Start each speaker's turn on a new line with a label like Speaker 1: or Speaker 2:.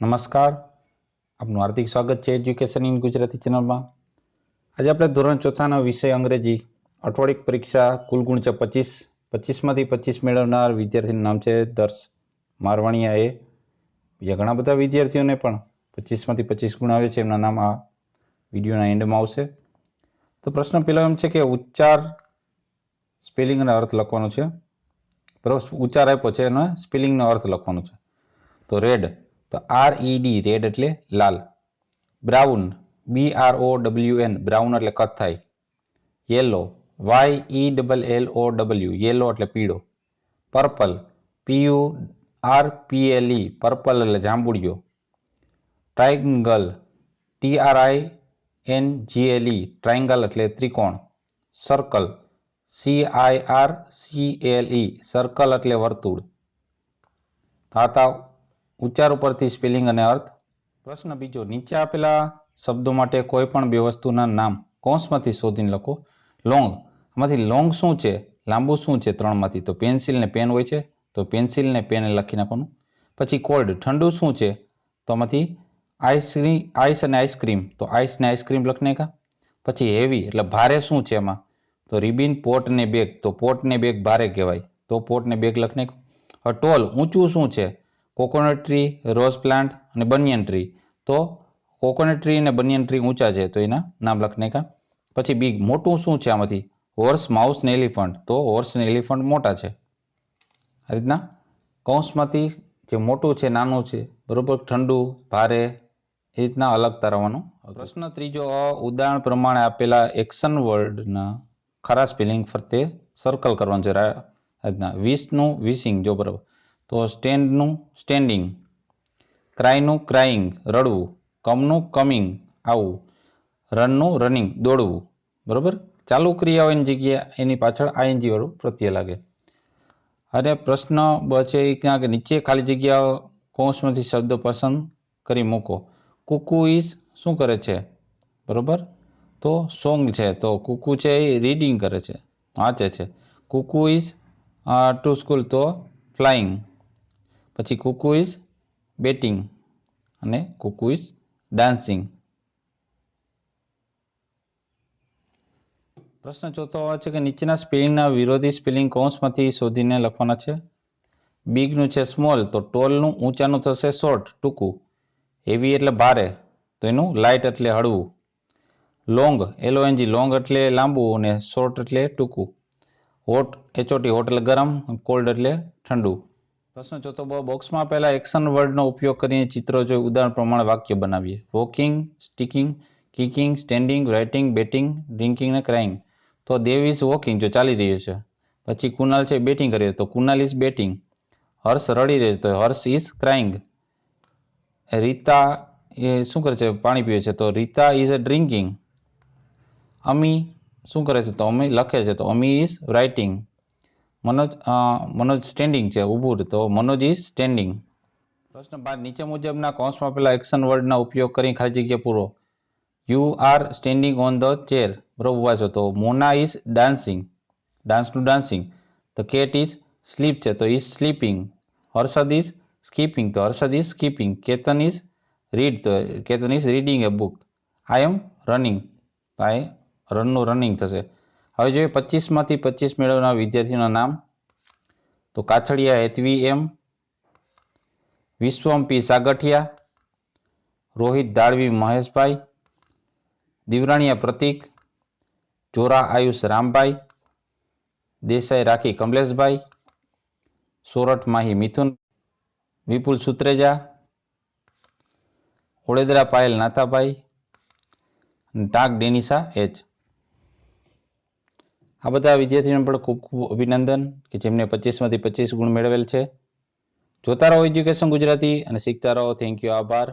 Speaker 1: નમસ્કાર, આપનું હાર્દિક સ્વાગત છે એજ્યુકેશન ઇન ગુજરાતી ચેનલમાં. આજે આપણે ધોરણ ચોથાનો વિષય અંગ્રેજી અઠવાડિક પરીક્ષા કુલ ગુણ છે 25. 25માંથી 25 મેળવનાર વિદ્યાર્થીનું નામ છે દર્શ મારવાણીયા. બીજા ઘણા બધા વિદ્યાર્થીઓને પણ 25માંથી 25 ગુણ આવે છે, એમના નામ આ વિડીયોના એન્ડમાં આવશે. તો પ્રશ્ન પહેલો એમ છે કે ઉચ્ચાર, સ્પેલિંગ અને અર્થ લખવાનો છે. બરાબર, ઉચ્ચાર આપ્યો છે અને સ્પેલિંગનો અર્થ લખવાનો છે. તો રેડ, તો RED રેડ એટલે લાલ. બ્રાઉન, BROWN બ્રાઉન એટલે કથ્થાઈ. યેલો, YELLOW યેલો એટલે પીળો. પર્પલ, PURPLE પર્પલ એટલે જાંબુડિયો. ટ્રાયંગલ, TRINGLE ટ્રાયંગલ એટલે ત્રિકોણ. સર્કલ, CIRCLE સર્કલ એટલે વર્તુળ. હતા ઉચ્ચાર ઉપરથી સ્પેલિંગ અને અર્થ. પ્રશ્ન બીજો, નીચે આપેલા શબ્દો માટે કોઈ પણ બે વસ્તુના નામ કૌંસમાંથી શોધીને લખો. લોંગ, આમાંથી લોંગ શું છે, લાંબુ શું છે ત્રણમાંથી? તો પેન્સિલ ને પેન હોય છે, તો પેન્સિલ ને પેન લખી નાખવાનું. પછી કોલ્ડ, ઠંડુ શું છે? તો આમાંથી આઈસ અને આઈસ્ક્રીમ, તો આઈસ ને આઈસ્ક્રીમ લખી નાખ્યા. પછી હેવી એટલે ભારે શું છે એમાં? તો રિબિન, પોટ ને બેગ, તો પોટ ને બેગ ભારે કહેવાય, તો પોટ ને બેગ લખી નાખ્યું. હવે ટોલ, ઊંચું શું છે? કોકોનટ ટ્રી, રોઝ પ્લાન્ટ અને બનિયન ટ્રી, તો કોકોનટ ટ્રી અને બનિયન ટ્રી ઊંચા છે, તો એના નામ લખી નાખ્યા. પછી બિગ, મોટું શું છે આમાંથી? હોર્સ, માઉસ ને એલિફન્ટ, તો હોર્સ ને એલિફન્ટ મોટા છે. આ રીતના કૌંસમાંથી જે મોટું છે, નાનું છે, બરોબર, ઠંડુ, ભારે, એ રીતના અલગ તારવવાનું. પ્રશ્ન ત્રીજો, ઉદાહરણ પ્રમાણે આપેલા એક્શન વર્ડના ખરા સ્પેલિંગ ફરતે સર્કલ કરવાનું છે. રીતના વિશનું વિશિંગ, જો બરાબર, તો સ્ટેન્ડનું સ્ટેન્ડિંગ, ક્રાયનું ક્રાઇંગ રડવું, કમનું કમિંગ આવવું, રનનું રનિંગ દોડવું. બરાબર, ચાલુ ક્રિયાઓની જગ્યાએ એની પાછળ ING વાળું પ્રત્યય લાગે. અને પ્રશ્ન બ છે એ ક્યાં કે નીચે ખાલી જગ્યાઓ કૌંસમાંથી શબ્દ પસંદ કરી મૂકો. કુકુ ઇઝ શું કરે છે? બરાબર, તો સોંગ છે, તો કુકુ છે એ રીડિંગ કરે છે, વાંચે છે. કુકુ ઇઝ ટુ સ્કૂલ, તો ફ્લાઇંગ. પછી કુકુ ઇઝ બેટિંગ અને કુકુ ઇઝ ડાન્સિંગ. પ્રશ્ન ચોથો છે કે નીચેના સ્પેલિંગના વિરોધી સ્પેલિંગ કૌંસમાંથી શોધીને લખવાના છે. બિગનું છે સ્મોલ, તો ટોલનું ઊંચાનું થશે શોર્ટ ટૂંકું. હેવી એટલે ભારે, તો એનું લાઇટ એટલે હળવું. લોંગ, LONG લોંગ એટલે લાંબુ અને શોર્ટ એટલે ટૂંકું. હોટ, HOT હોટ એટલે ગરમ, કોલ્ડ એટલે ઠંડુ. પ્રશ્ન ચોથો, બોક્સમાં આપેલા એક્શન વર્ડનો ઉપયોગ કરીને ચિત્રો જોઈ ઉદાહરણ પ્રમાણે વાક્ય બનાવીએ. Walking, sticking, kicking, standing, writing, batting, drinking અને ક્રાઇંગ. તો દેવ ઇઝ વોકિંગ, જો ચાલી રહ્યો છે. પછી કુનાલ છે બેટિંગ કરે છે, તો કુનાલ ઇઝ બેટિંગ. હર્ષ રડી રહ્યો છે, તો હર્ષ ઇઝ ક્રાઇંગ. રીતા એ શું કરે છે? પાણી પીવે છે, તો રીતા ઇઝ ડ્રિંકિંગ. અમી શું કરે છે? તો અમી લખે છે, તો અમી ઇઝ રાઇટિંગ. મનોજ સ્ટેન્ડિંગ છે, ઊભું, તો મનોજ ઇઝ સ્ટેન્ડિંગ. પ્રશ્ન 5, નીચે મુજબના કૌંસમાં આપેલા એક્શન વર્ડના ઉપયોગ કરી ખાલી જગ્યા પૂરો. You are standing on the chair, બરોબર, ઉભા છો, તો મોના ઇઝ ડાન્સિંગ, ડાન્સનું ડાન્સિંગ. તો કેટ ઇઝ સ્લીપ છે, તો is sleeping. Harshad is skipping, તો Harshad is skipping. Ketan is read, તો Ketan is reading a book. I am running, તો આ રનનું રનિંગ થશે. હવે જોઈએ 25માંથી 25 મેળવનાર વિદ્યાર્થીઓના નામ. તો કાછડિયા હેતવી M, વિશ્વમ P સાગઠિયા, રોહિત દાળવી મહેશભાઈ, દિવરાણીયા પ્રતીક, જોરા આયુષ રામભાઈ, દેસાઈ રાખી કમલેશભાઈ, સોરઠ માહી મિથુન, વિપુલ સુત્રેજા, ઓળેદરા પાયલ નાથાભાઈ, ટાંક ડેનિસા H. આ બધા વિદ્યાર્થીઓને પણ ખૂબ ખૂબ અભિનંદન કે જેમને 25માંથી 25 ગુણ મેળવેલ છે. જોતા રહો એજ્યુકેશન ગુજરાતી અને શીખતા રહો. થેન્ક યુ, આભાર.